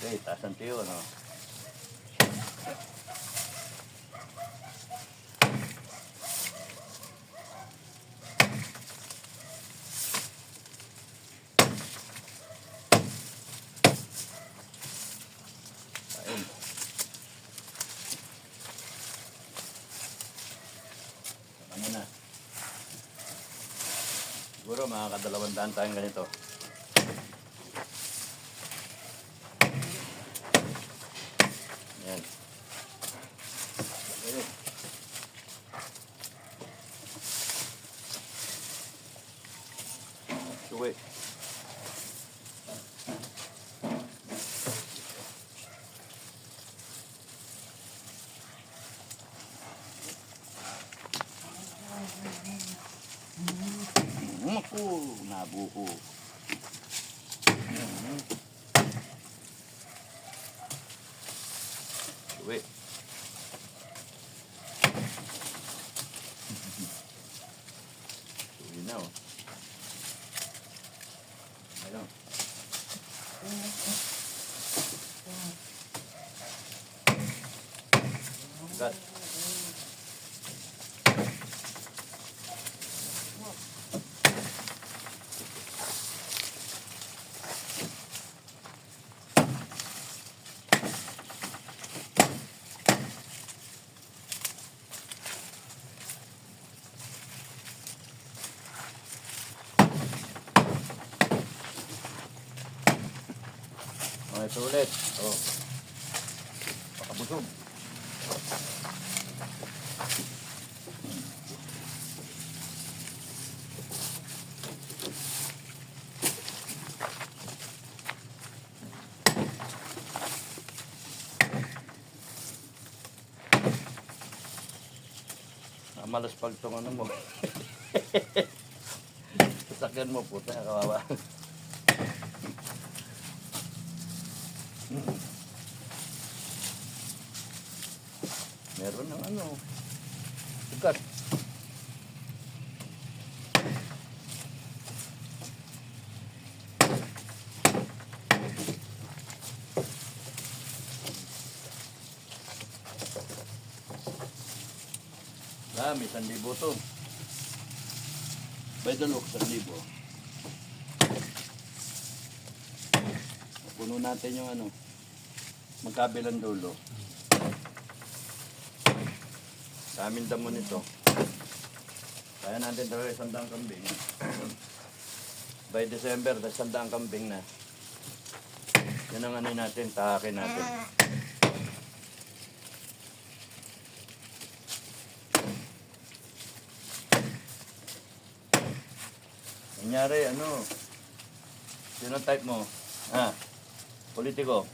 Okay, taas ang tiyo, no? Ayun. Ano na? Siguro makakadalawang daan tayong ganito. Yan. Ayun. Suwi. Naku, nabuo. Suwi. Suwi na, oh. Ayun. Gat. Ito ulit. Oh. Pakabusog. Malas pag itong ano mo. Sasakyan mo, puta, kawawa. Meron ng ano, sugat. Dami, 1,000 to. By the look, 1,000. Puno natin yung ano, magkabilang dulo. Daming damo nito. Kaya natin talaga 100 kambing. By December, 100 kambing na. Yan ang ano natin, tahakin natin. Kunyari, ano, sino type mo? Ah, politiko.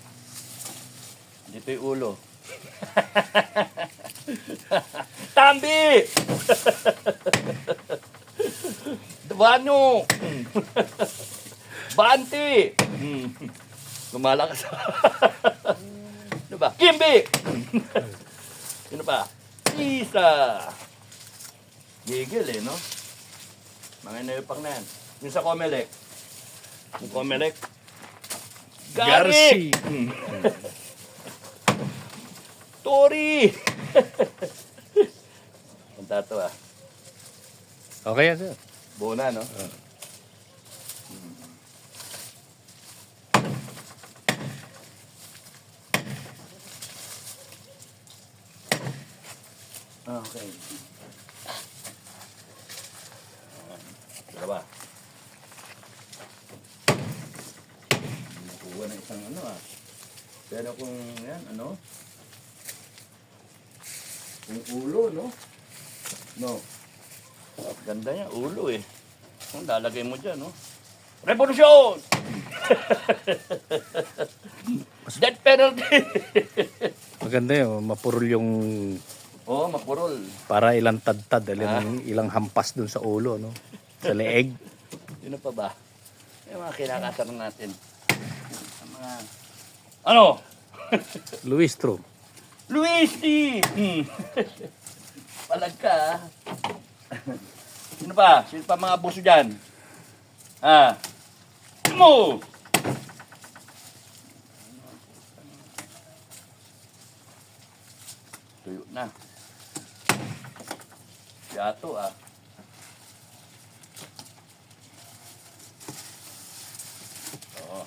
Dito yung ulo. Tambi! Bano! Banti! Lumalakas. Ano ba? Kimbi! Sino pa? Isa! Gigil eh, no? Mga inayupak na yan. Yung sa Comelec. Yung Comelec. Garci! Tori! Punta to ah. Okay yan, sir. Buo na, no? Okay. Dalawa. Nakuha na isang ano ah. Pero kung yan, ano? Kung ulo, no? No. Ganda niya, ulo eh. Kung lalagay mo dyan, no? Revolusyon! Death penalty! Maganda yun, mapurol yung Oo, mapurol. para ilang tad-tad, ilang hampas dun sa ulo, no? Sa leeg. Yun na pa ba? Yung mga kinakasar natin. Ang mga... Ano? Luis True. Luis T! Palag ka, ah. Sino pa? Sino pa mga abuso dyan? Ah. Mo! na. Yato ah. Oo.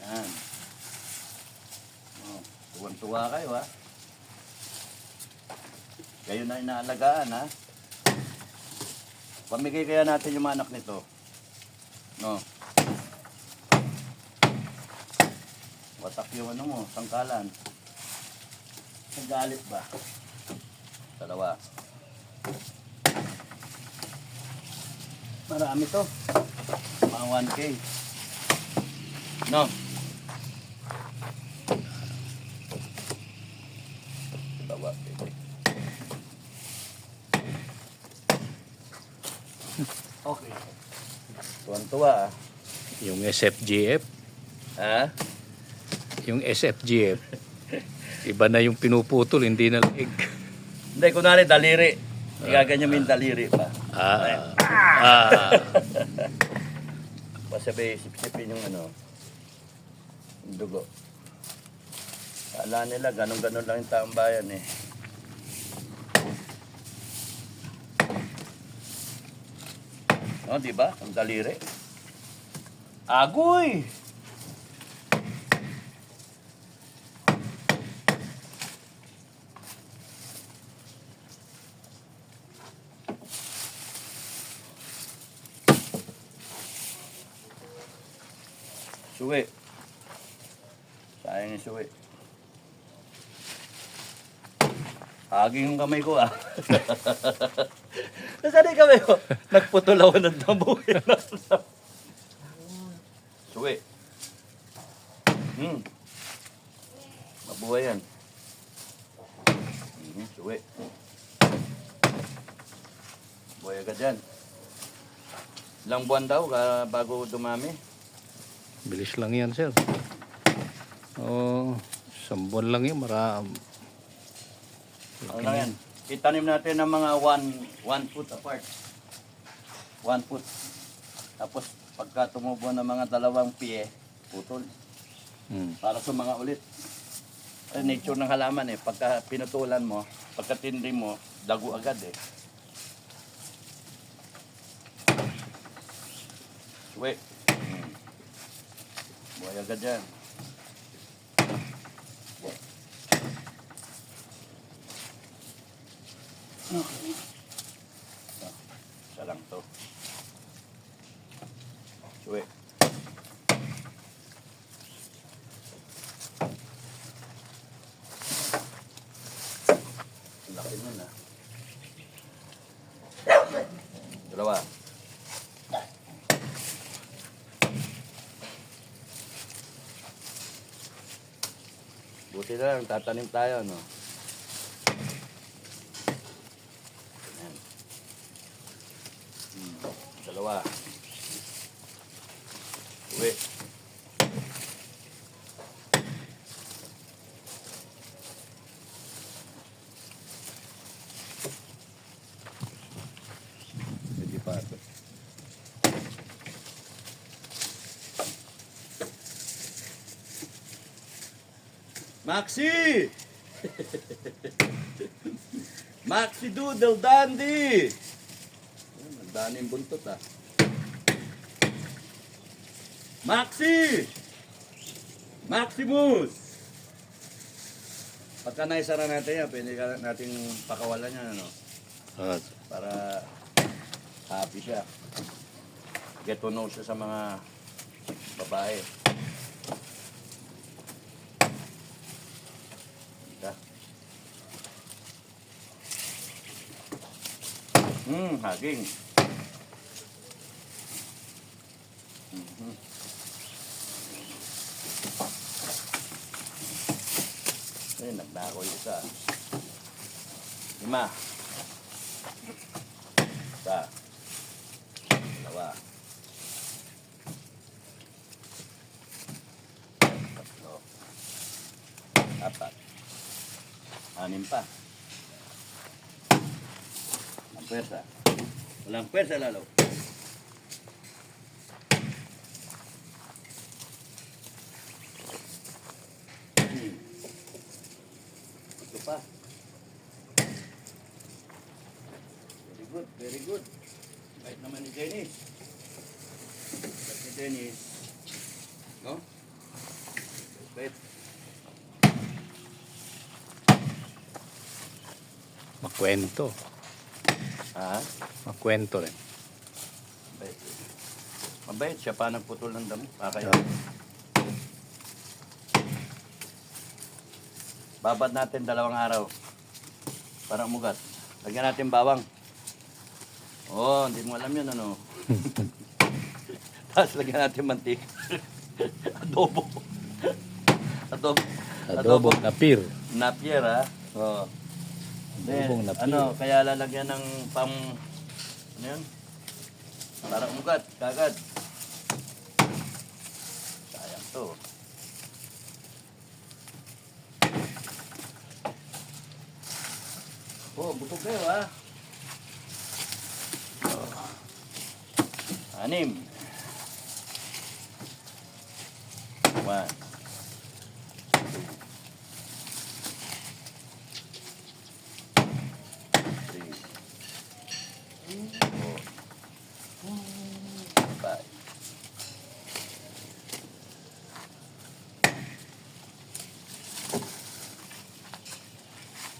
Yan. Oh, tuwan-tuwa kayo ha. Kayo na inaalagaan ha. Pamigay kaya natin yung anak nito. No. Watak yung ano mo, sangkalan. Nagalit ba? Dalawa. Marami to. Mga 1K. No. Dalawa. Okay. Tuwan-tuwa ah. Yung SFGF, Ha? yung SFGF, iba na yung pinuputol, hindi na leg. Hindi, kunwari daliri. Igaganyan mo yung daliri pa. Pasabay, sip-sipin yung ano, yung dugo. Kala nila, ganun-ganun lang yung taong bayan eh. No, di ba? Ang daliri. Agoy! Suwi. Sayang yung suwi. Aging yung kamay ko ah. Nasaan yung kamay ko? Nagputol ako ng damo. Suwi. Mabuhay yan. Suwi. Buhay agad yan. Ilang buwan daw bago dumami? Bilis lang yan, sir. Oh, 1 buwan lang yun, Ano lang yan? Itanim natin ng mga 1 foot apart. 1 foot. Tapos pagka tumubo ng mga 2 pie, putol. Para sumanga ulit. Nature ng halaman eh. Pagka pinutulan mo, pagka tindi mo, dago agad eh. Suwi. Buhay agad yan. Okay. Isa lang to. Suwi. Laki nun ah. Dalawa. Buti na lang, tatanim tayo, no? Ayan. Dalawa. Uwi. Hindi pa ito. Maxi! Maxi Doodle Dandy! Ang daming buntot ah. Maxi! Maximus! Pagka naisara natin yan, pwede natin pakawalan yan, ano? Para happy siya. Get to know siya sa mga babae. Haging. Ayun, nagdako yung isa. 5. Isa. 2. 3. 4. 6 pa. Ang pwersa. Walang pwersa lalo. Good, very good. Bait naman ni Dennis. Bait ni Dennis. No? Bait. Makwento. Ha? Makwento rin. Mabait. Mabait siya pa nagputol ng damo. Kaya. Babad natin 2 araw. Para umugat. Lagyan natin bawang. Oh, hindi mo alam yun ano. Tapos lagyan natin mantika. Adobo. Adobo. Adobo napir. Napier ha. Oh. Adobong Then, napir. ano, kaya lalagyan ng ano yun? Para umugat, kagad. Sayang to. Oh, bukog kayo ha. Oh. 6. 1, 2, 3,